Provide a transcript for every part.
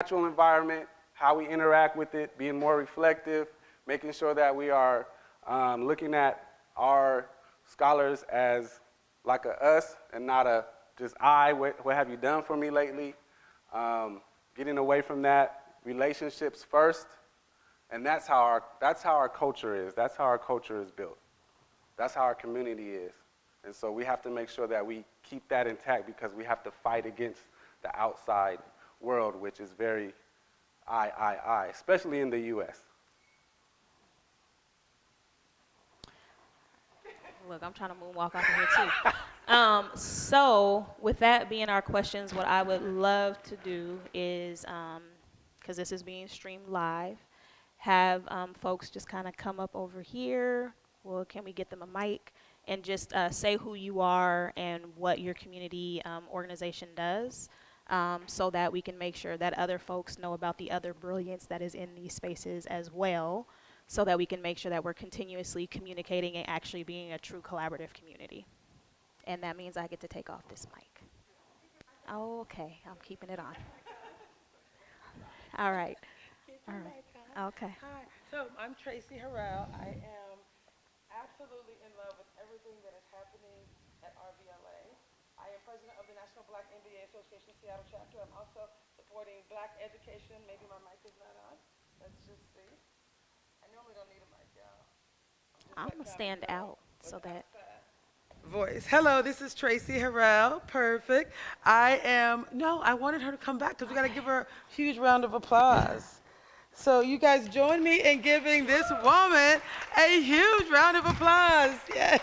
natural environment, how we interact with it, being more reflective, making sure that we are looking at our scholars as like a us and not a just I, what have you done for me lately? Getting away from that, relationships first, and that's how our culture is. That's how our culture is built. That's how our community is. And so we have to make sure that we keep that intact because we have to fight against the outside world, which is very I, especially in the U.S. Look, I'm trying to moonwalk off of here too. So with that being our questions, what I would love to do is, because this is being streamed live, have folks just kind of come up over here. Well, can we get them a mic? And just say who you are and what your community organization does, so that we can make sure that other folks know about the other brilliance that is in these spaces as well, so that we can make sure that we're continuously communicating and actually being a true collaborative community. And that means I get to take off this mic. Oh, okay, I'm keeping it on. All right. All right. Okay. Hi. So I'm Tracy Harrell. I am absolutely in love with everything that is happening at RVLA. I am president of the National Black MBA Association Seattle chapter. I'm also supporting Black Education. Maybe my mic is not on. Let's just see. I normally don't need a mic, y'all. I'm going to stand out so that. Voice. Hello, this is Tracy Harrell. Perfect. I wanted her to come back because we got to give her a huge round of applause. So you guys join me in giving this woman a huge round of applause. Yes.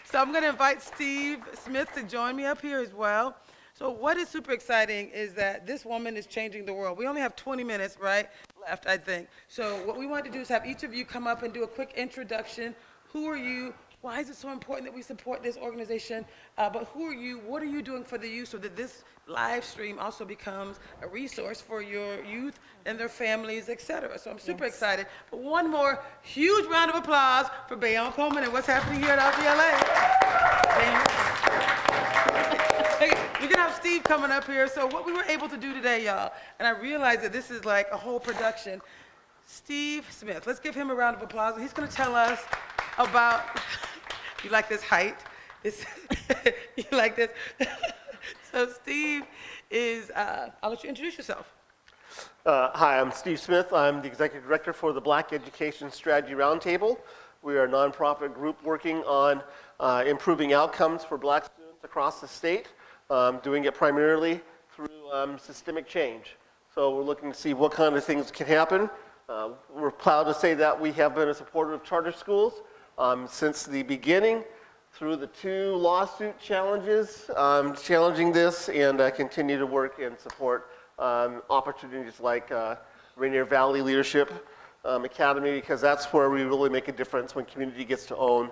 So I'm going to invite Steve Smith to join me up here as well. So what is super exciting is that this woman is changing the world. We only have 20 minutes, right, left, I think. So what we want to do is have each of you come up and do a quick introduction. Who are you? Why is it so important that we support this organization? But who are you? What are you doing for the youth so that this live stream also becomes a resource for your youth and their families, et cetera? So I'm super excited. But one more huge round of applause for Bayon Coleman and what's happening here at RVLA. We're going to have Steve coming up here. So what we were able to do today, y'all, and I realize that this is like a whole production. Steve Smith, let's give him a round of applause. He's going to tell us about, you like this height? You like this? So Steve is, I'll let you introduce yourself. Hi, I'm Steve Smith. I'm the Executive Director for the Black Education Strategy Roundtable. We are a nonprofit group working on improving outcomes for Black students across the state, doing it primarily through systemic change. So we're looking to see what kind of things can happen. We're proud to say that we have been a supporter of charter schools since the beginning, through the 2 lawsuit challenges, challenging this, and continue to work and support opportunities like Rainier Valley Leadership Academy, because that's where we really make a difference when community gets to own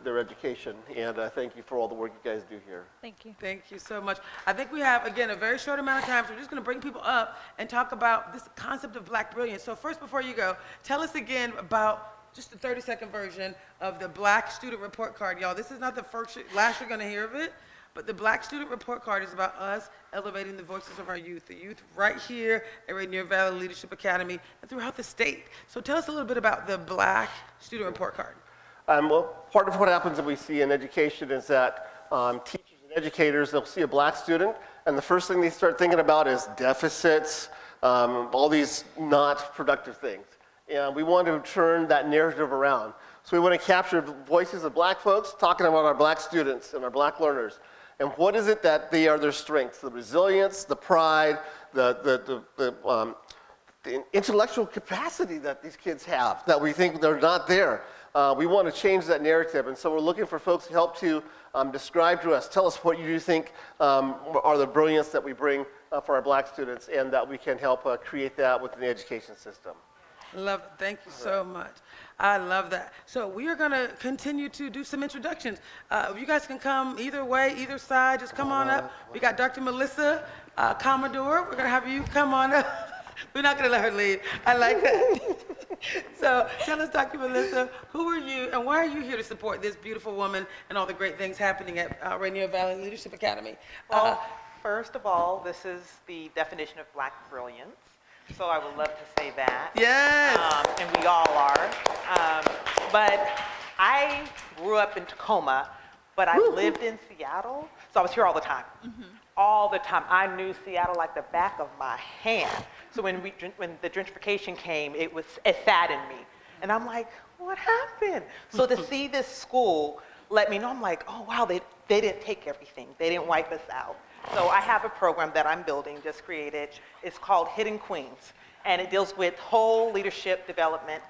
their education. And thank you for all the work you guys do here. Thank you. Thank you so much. I think we have, again, a very short amount of time, so we're just going to bring people up and talk about this concept of Black brilliance. So first, before you go, tell us again about just the 30-second version of the Black Student Report Card. Y'all, this is not the last you're going to hear of it, but the Black Student Report Card is about us elevating the voices of our youth, the youth right here at Rainier Valley Leadership Academy and throughout the state. So tell us a little bit about the Black Student Report Card. Well, part of what happens that we see in education is that teachers and educators, they'll see a Black student, and the first thing they start thinking about is deficits, all these not productive things. And we want to turn that narrative around. So we want to capture the voices of Black folks talking about our Black students and our Black learners. And what is it that they are their strengths? The resilience, the pride, the intellectual capacity that these kids have that we think they're not there. We want to change that narrative. And so we're looking for folks to help to describe to us, tell us what you think are the brilliance that we bring for our Black students, and that we can help create that within the education system. Love it. Thank you so much. I love that. So we are going to continue to do some introductions. You guys can come either way, either side. Just come on up. We got Dr. Melissa Commodore. We're going to have you come on up. We're not going to let her lead. I like that. So tell us, Dr. Melissa, who are you and why are you here to support this beautiful woman and all the great things happening at Rainier Valley Leadership Academy? First of all, this is the definition of Black brilliance, so I would love to say that. Yes. And we all are. But I grew up in Tacoma, but I lived in Seattle, so I was here all the time. All the time. I knew Seattle like the back of my hand. So when the gentrification came, it saddened me. And I'm like, what happened? So to see this school let me know, I'm like, oh wow, they didn't take everything. They didn't wipe us out. So I have a program that I'm building, just created. It's called Hidden Queens. And it deals with whole leadership development,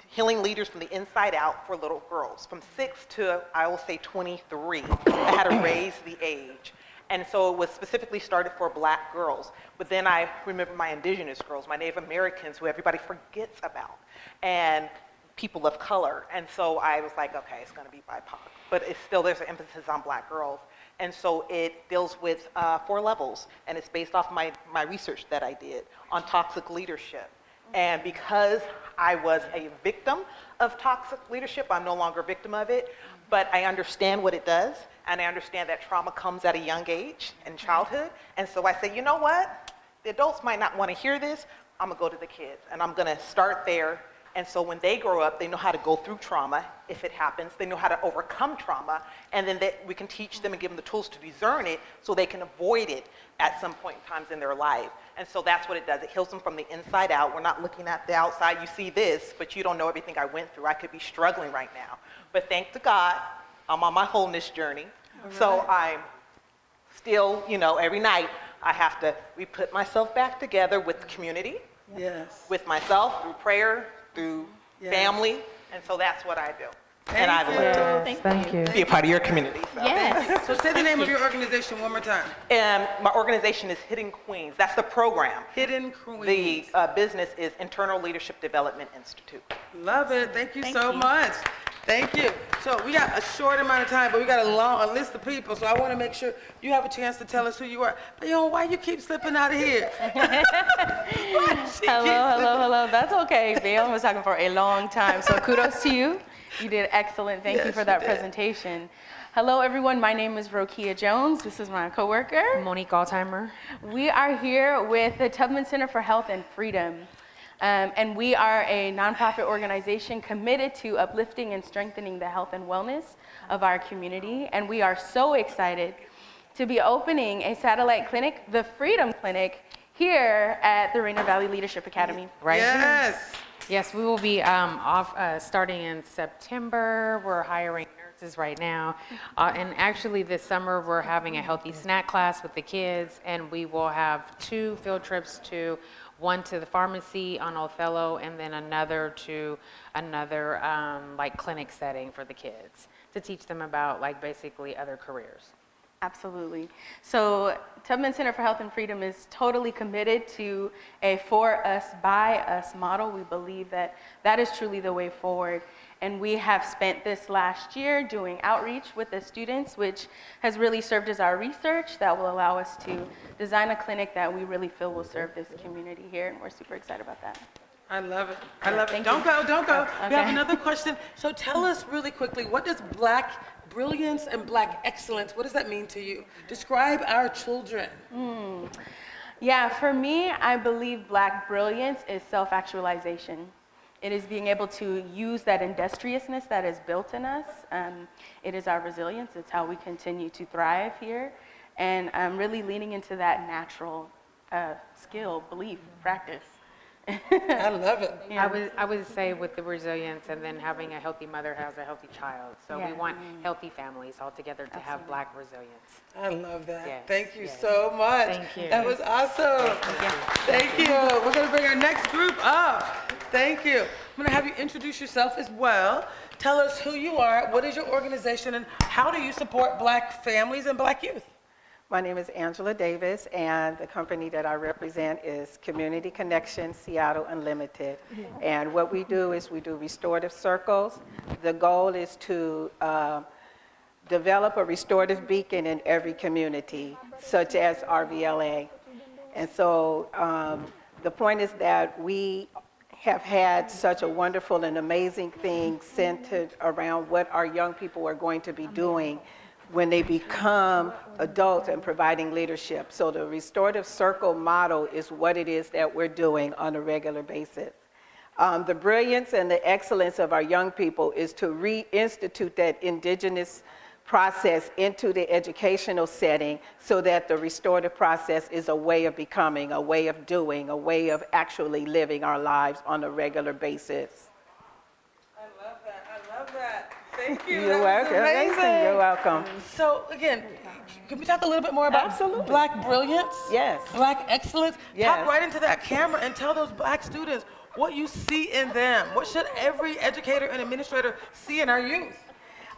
healing leaders from the inside out for little girls, from 6 to, I will say, 23. I had to raise the age. And so it was specifically started for Black girls. But then I remember my indigenous girls, my Native Americans, who everybody forgets about, and people of color. And so I was like, okay, it's gonna be BIPOC. But it's still, there's an emphasis on Black girls. And so it deals with 4 levels, and it's based off my research that I did on toxic leadership. And because I was a victim of toxic leadership, I'm no longer a victim of it, but I understand what it does, and I understand that trauma comes at a young age in childhood. And so I say, you know what? The adults might not want to hear this. I'm gonna go to the kids, and I'm gonna start there. And so when they grow up, they know how to go through trauma, if it happens. They know how to overcome trauma, and then we can teach them and give them the tools to discern it so they can avoid it at some point in times in their life. And so that's what it does. It heals them from the inside out. We're not looking at the outside. You see this, but you don't know everything I went through. I could be struggling right now. But thank to God, I'm on my wholeness journey. Right. So I'm still, every night we put myself back together with the community, Yes. with myself, through prayer, through family, and so that's what I do. And I would love to Thank you. be a part of your community. So. Yes. So say the name of your organization one more time. My organization is Hidden Queens. That's the program. Hidden Queens. The business is Internal Leadership Development Institute. Love it. Thank you Thank so you. much. Thank you. So we got a short amount of time, but we got a list of people. So I want to make sure you have a chance to tell us who you are. Leon, why you keep slipping out of here? Hello. That's okay. Bayon was talking for a long time, so kudos to you. You did excellent. Thank you Yes, for you that did. presentation. Hello, everyone. My name is Rokia Jones. This is my coworker. Monique Altheimer. We are here with the Tubman Center for Health and Freedom. And we are a nonprofit organization committed to uplifting and strengthening the health and wellness of our community. And we are so excited to be opening a satellite clinic, the Freedom Clinic, here at the Rainier Valley Leadership Academy. Right here. Yes. Yes, we will be starting in September. We're hiring nurses right now. And actually this summer, we're having a healthy snack class with the kids, and we will have 2 field trips one to the pharmacy on Othello, and then another to another like clinic setting for the kids to teach them about basically other careers. Absolutely. So Tubman Center for Health and Freedom is totally committed to a for us, by us model. We believe that that is truly the way forward. And we have spent this last year doing outreach with the students, which has really served as our research that will allow us to design a clinic that we really feel will serve this community here. And we're super excited about that. I love it. I love it. Thank Don't you. go. We have Okay. another question. So tell us really quickly, what does Black brilliance and Black excellence, what does that mean to you? Describe our children. Yeah, for me, I believe Black brilliance is self-actualization. It is being able to use that industriousness that is built in us. It is our resilience. It's how we continue to thrive here. And I'm really leaning into that natural skill, belief, practice. I love it. Yeah. I would say with the resilience, and then having a healthy mother has a healthy child. So Yeah. we want healthy families altogether to have Black resilience. I love that. Yes, Thank you yes. so much. Thank you. That was awesome. Thank you. We're going to bring our next group up. Thank you. I'm going to have you introduce yourself as well. Tell us who you are, what is your organization, and how do you support Black families and Black youth? My name is Angela Davis, and the company that I represent is Community Connection Seattle Unlimited. And what we do is we do restorative circles. The goal is to develop a restorative beacon in every community, such as RVLA. And so the point is that we have had such a wonderful and amazing thing centered around what our young people are going to be doing when they become adults and providing leadership. So the restorative circle model is what it is that we're doing on a regular basis. The brilliance and the excellence of our young people is to reinstitute that indigenous process into the educational setting so that the restorative process is a way of becoming, a way of doing, a way of actually living our lives on a regular basis. I love that. I love that. Thank you. You're That was welcome. amazing. You're welcome. So again, can we talk a little bit more about Absolutely. Black brilliance? Yes. Black excellence? Yes. Talk right into that camera and tell those Black students what you see in them. What should every educator and administrator see in our youth?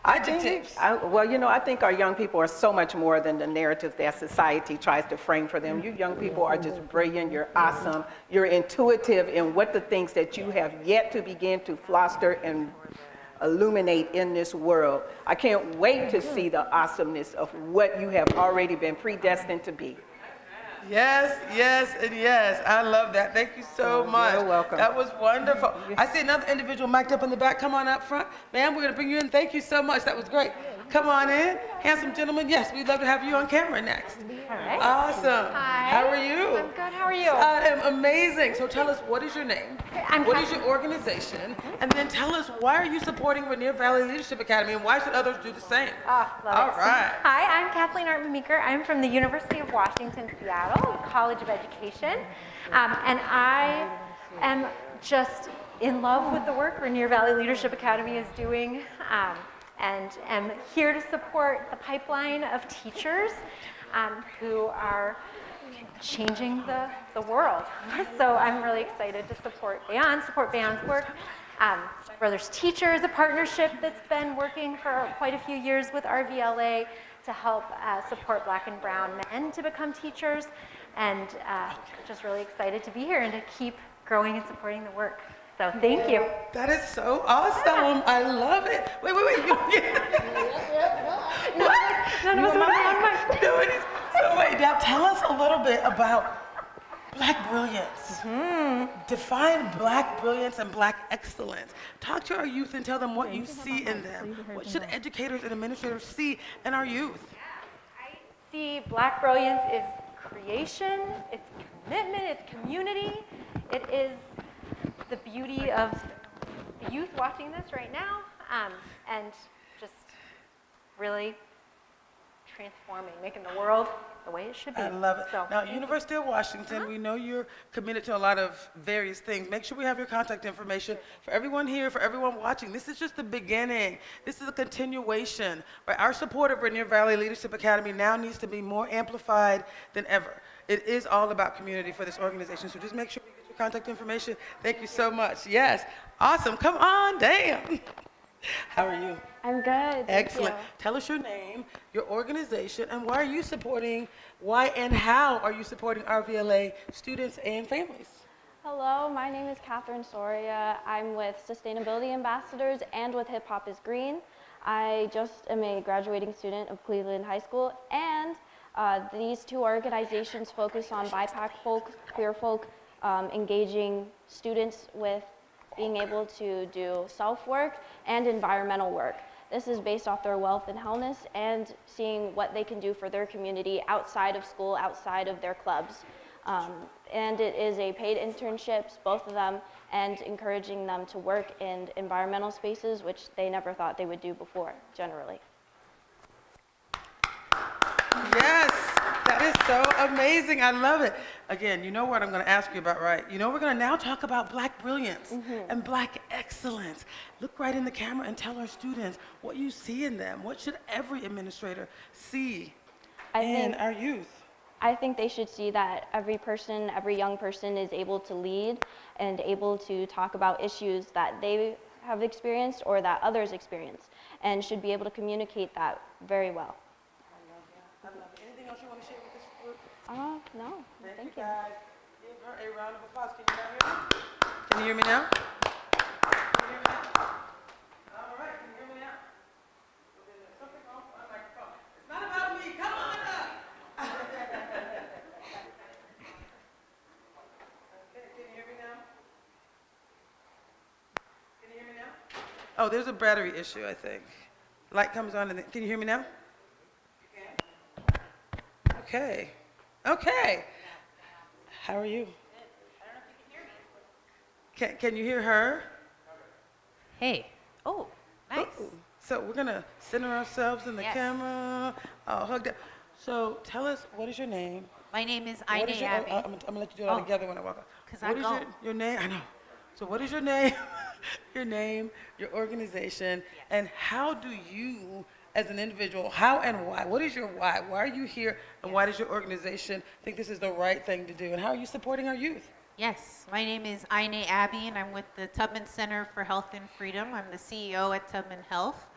Adjectives. I think our young people are so much more than the narrative that society tries to frame for them. You young people are just brilliant, you're awesome, you're intuitive in what the things that you have yet to begin to foster and illuminate in this world. I can't wait to see the awesomeness of what you have already been predestined to be. Yes, yes, and yes. I love that. Thank you so much. You're welcome. That was wonderful. I see another individual mic'd up in the back. Come on up front. Ma'am, we're going to bring you in. Thank you so much. That was great. Come on in. Handsome gentleman. Yes, we'd love to have you on camera next. All right. Awesome. Hi. How are you? I'm good. How are you? I am amazing. So tell us, what is your name? I'm What is Kath- your organization? And then tell us, why are you supporting Rainier Valley Leadership Academy, and why should others do the same? Love All it. right. Hi, I'm Kathleen Artman-Meeker. I'm from the University of Washington, Seattle, College of Education. And I am just in love with the work Rainier Valley Leadership Academy is doing, and am here to support the pipeline of teachers who are changing the world. So I'm really excited to support Beyond's work. Brothers Teacher is a partnership that's been working for quite a few years with RVLA to help support Black and brown men to become teachers, and just really excited to be here and to keep growing and supporting the work. So thank you. That is so awesome. I love it. Wait. None of us are on No, it is. So wait, now tell us a little bit about Black brilliance. Define Black brilliance and Black excellence. Talk to our youth and tell them what you see in them. What should educators and administrators see in our youth? I see Black brilliance is creation, it's commitment, it's community. It is the beauty of the youth watching this right now, and just really transforming, making the world the way it should be. I love it. So, Now, thank you. University of Washington, we know you're committed to a lot of various things. Make sure we have your contact information for everyone here, for everyone watching. This is just the beginning. This is a continuation. Right? Our support of Rainier Valley Leadership Academy now needs to be more amplified than ever. It is all about community for this organization, so just make sure we get your contact information. Thank you so much. Yes, awesome. Come on, damn. How are you? I'm good. Excellent. Tell us your name, your organization, and why and how are you supporting RVLA students and families? Hello, my name is Catherine Soria. I'm with Sustainability Ambassadors and with Hip Hop is Green. I just am a graduating student of Cleveland High School, and these two organizations focus on BIPOC folk, queer folk, engaging students with being able to do self-work and environmental work. This is based off their wealth and wellness and seeing what they can do for their community outside of school, outside of their clubs. And it is a paid internships, both of them, and encouraging them to work in environmental spaces, which they never thought they would do before, generally. Yes, that is so amazing. I love it. Again, you know what I'm going to ask you about, right? You know, we're going to now talk about Black brilliance and Black excellence. Look right in the camera and tell our students what you see in them. What should every administrator see in our youth? I think they should see that every person, every young person is able to lead and able to talk about issues that they have experienced or that others experience, and should be able to communicate that very well. I love it. Anything else you want to share with this group? No, thank you. Guys, give her a round of applause. Can you hear me? Can you hear me now? Can you hear me now? All right, can you hear me now? There's something wrong with my microphone. It's not about me. Come on up. Okay, can you hear me now? Can you hear me now? Oh, there's a battery issue, I think. Light comes on, and can you hear me now? Okay. Okay. How are you? Good. I don't know if you can hear me. Can you hear her? Hey. Oh, nice. Ooh. So we're gonna center ourselves in the camera. Hug down. So tell us, what is your name? My name is What is Ine your, Abby. I'm gonna let you do it all together when I walk up. 'Cause What I is go. your name? I know. So what is your name? Your name, your organization, and how do you, as an individual, how and why? What is your why? Why are you here, and why does your organization think this is the right thing to do? And how are you supporting our youth? Yes, my name is Ine Abby, and I'm with the Tubman Center for Health and Freedom. I'm the CEO at Tubman Health.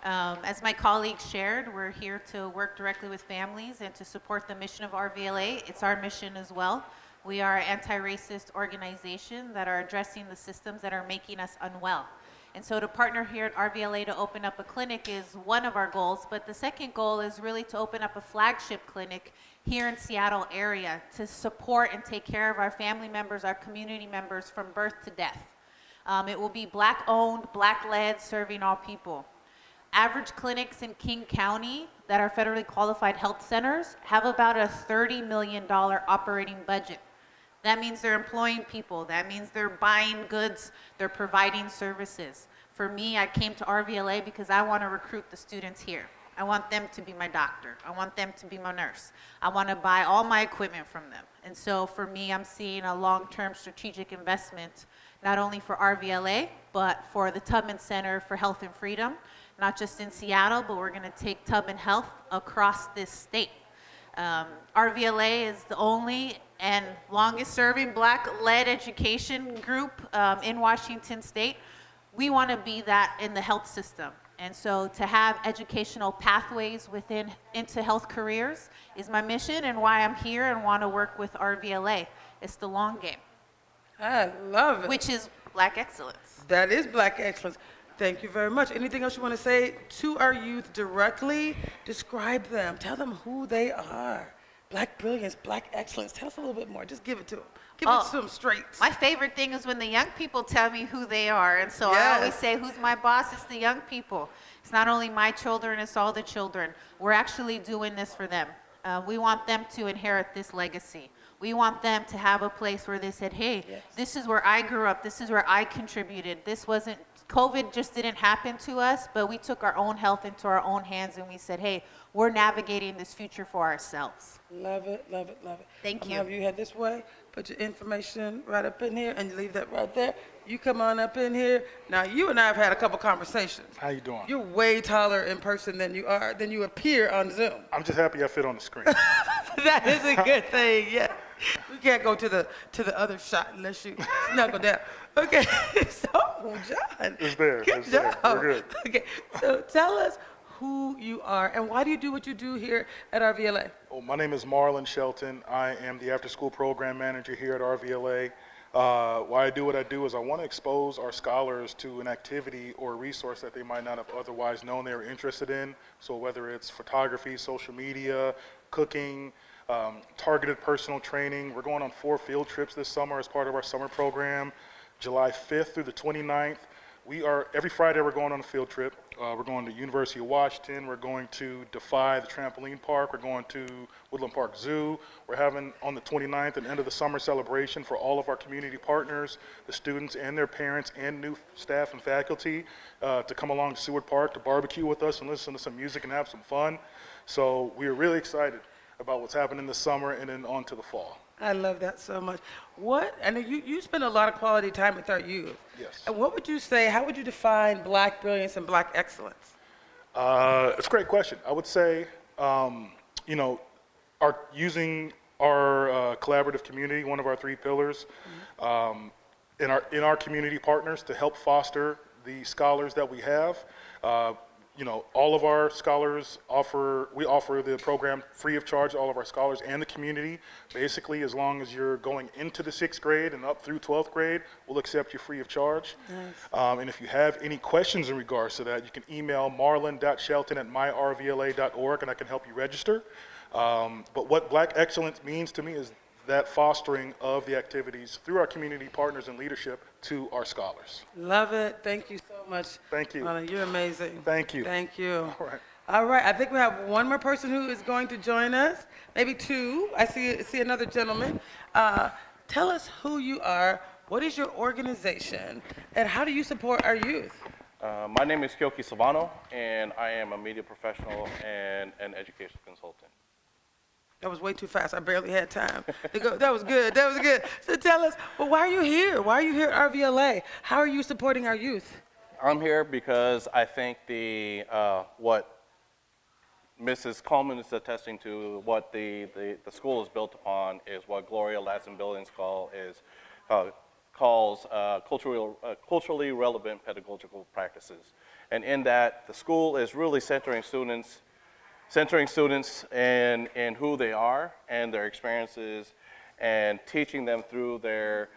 As my colleagues shared, we're here to work directly with families and to support the mission of RVLA. It's our mission as well. We are an anti-racist organization that are addressing the systems that are making us unwell. And so to partner here at RVLA to open up a clinic is one of our goals, but the second goal is really to open up a flagship clinic here in Seattle area to support and take care of our family members, our community members from birth to death. It will be Black-owned, Black-led, serving all people. Average clinics in King County that are federally qualified health centers have about a $30 million operating budget. That means they're employing people. That means they're buying goods. They're providing services. For me, I came to RVLA because I want to recruit the students here. I want them to be my doctor. I want them to be my nurse. I want to buy all my equipment from them. And so for me, I'm seeing a long-term strategic investment, not only for RVLA, but for the Tubman Center for Health and Freedom, not just in Seattle, but we're going to take Tubman Health across this state. RVLA is the only and longest serving Black-led education group in Washington State. We want to be that in the health system. And so to have educational pathways into health careers is my mission and why I'm here and want to work with RVLA. It's the long game. I love it. Which is Black excellence. That is Black excellence. Thank you very much. Anything else you want to say to our youth directly? Describe them. Tell them who they are. Black brilliance, Black excellence. Tell us a little bit more. Just give it to them. Give it to them straight. My favorite thing is when the young people tell me who they are. And so I always say, who's my boss? It's the young people. It's not only my children, it's all the children. We're actually doing this for them. We want them to inherit this legacy. We want them to have a place where they said, hey, this is where I grew up. This is where I contributed. This wasn't, COVID just didn't happen to us, but we took our own health into our own hands and we said, hey, we're navigating this future for ourselves. Love it, love it, love it. Thank you. Have you head this way? Put your information right up in here and you leave that right there. You come on up in here. Now, you and I have had a couple conversations. How you doing? You're way taller in person than you appear on Zoom. I'm just happy I fit on the screen. That is a good thing, yeah. We can't go to the other shot unless you snuggle down. Okay, so John. It's there. Good It's job. there. We're good. Okay, so tell us who you are and why do you do what you do here at RVLA? Oh, my name is Marlon Shelton. I am the after-school program manager here at RVLA. Why I do what I do is I want to expose our scholars to an activity or a resource that they might not have otherwise known they were interested in. So whether it's photography, social media, cooking, targeted personal training. We're going on 4 field trips this summer as part of our summer program, July 5th through the 29th. Every Friday we're going on a field trip. We're going to University of Washington. We're going to Defy, the trampoline park. We're going to Woodland Park Zoo. We're having on the 29th an end of the summer celebration for all of our community partners, the students and their parents and new staff and faculty to come along to Seward Park to barbecue with us and listen to some music and have some fun. So we are really excited about what's happening this summer and then on to the fall. I love that so much. I know you spend a lot of quality time with our youth. Yes. And what would you say, how would you define Black brilliance and Black excellence? It's a great question. I would say, using our collaborative community, one of our 3 pillars, in our community partners to help foster the scholars that we have. All of our scholars we offer the program free of charge to all of our scholars and the community. Basically, as long as you're going into the 6th grade and up through 12th grade, we'll accept you free of charge. Nice. And if you have any questions in regards to that, you can email marlon.shelton@myrvla.org and I can help you register. But what Black excellence means to me is that fostering of the activities through our community partners and leadership to our scholars. Love it. Thank you so much. Thank you. You're amazing. Thank you. Thank you. All right. All right, I think we have one more person who is going to join us, maybe two. I see another gentleman. Tell us who you are, what is your organization, and how do you support our youth? My name is Kyoki Savano, and I am a media professional and an education consultant. That was way too fast. I barely had time to go. That was good. That was good. So tell us, well, why are you here? Why are you here at RVLA? How are you supporting our youth? I'm here because I think what Mrs. Coleman is attesting to, what the school is built upon, is what Gloria Ladson-Billings calls culturally relevant pedagogical practices. And in that, the school is really centering students in who they are and their experiences, and teaching them through their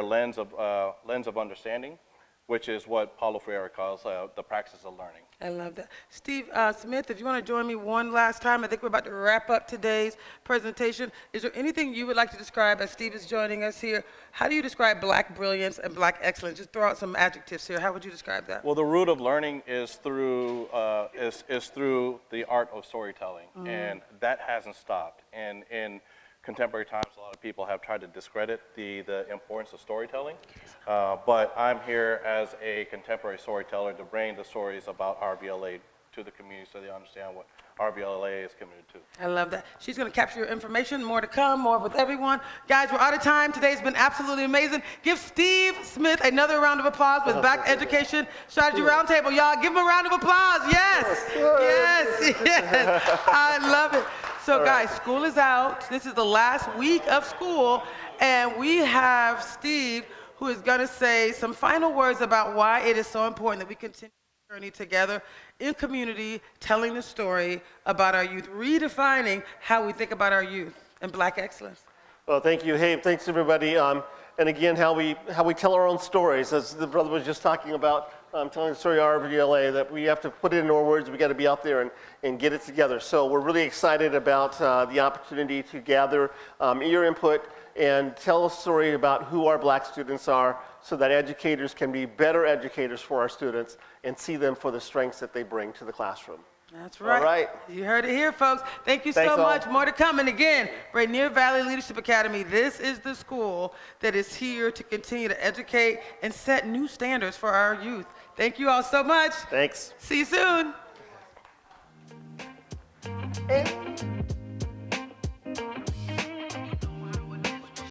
lens of understanding, which is what Paulo Freire calls the practice of learning. I love that. Steve Smith, if you want to join me one last time, I think we're about to wrap up today's presentation. Is there anything you would like to describe as Steve is joining us here? How do you describe Black brilliance and Black excellence? Just throw out some adjectives here. How would you describe that? Well, the root of learning is through the art of storytelling, and that hasn't stopped. And in contemporary times, a lot of people have tried to discredit the importance of storytelling, but I'm here as a contemporary storyteller to bring the stories about RVLA to the community so they understand what RVLA is committed to. I love that. She's going to capture your information. More to come, more with everyone. Guys, we're out of time. Today's been absolutely amazing. Give Steve Smith another round of applause with Black Education Strategy Roundtable. Y'all, give him a round of applause. Yes, yes, yes. I love it. So guys, school is out. This is the last week of school, and we have Steve, who is going to say some final words about why it is so important that we continue the journey together in community, telling the story about our youth, redefining how we think about our youth and Black excellence. Well, thank you. Hey, thanks everybody. And again, how we tell our own stories, as the brother was just talking about, telling the story of RVLA, that we have to put it into our words. We got to be out there and get it together. So we're really excited about the opportunity to gather your input and tell a story about who our Black students are, so that educators can be better educators for our students and see them for the strengths that they bring to the classroom. That's right. All right. You heard it here, folks. Thank you Thanks so much. all. More to come. And again, Rainier Valley Leadership Academy, this is the school that is here to continue to educate and set new standards for our youth. Thank you all so much. Thanks. See you soon. Hey.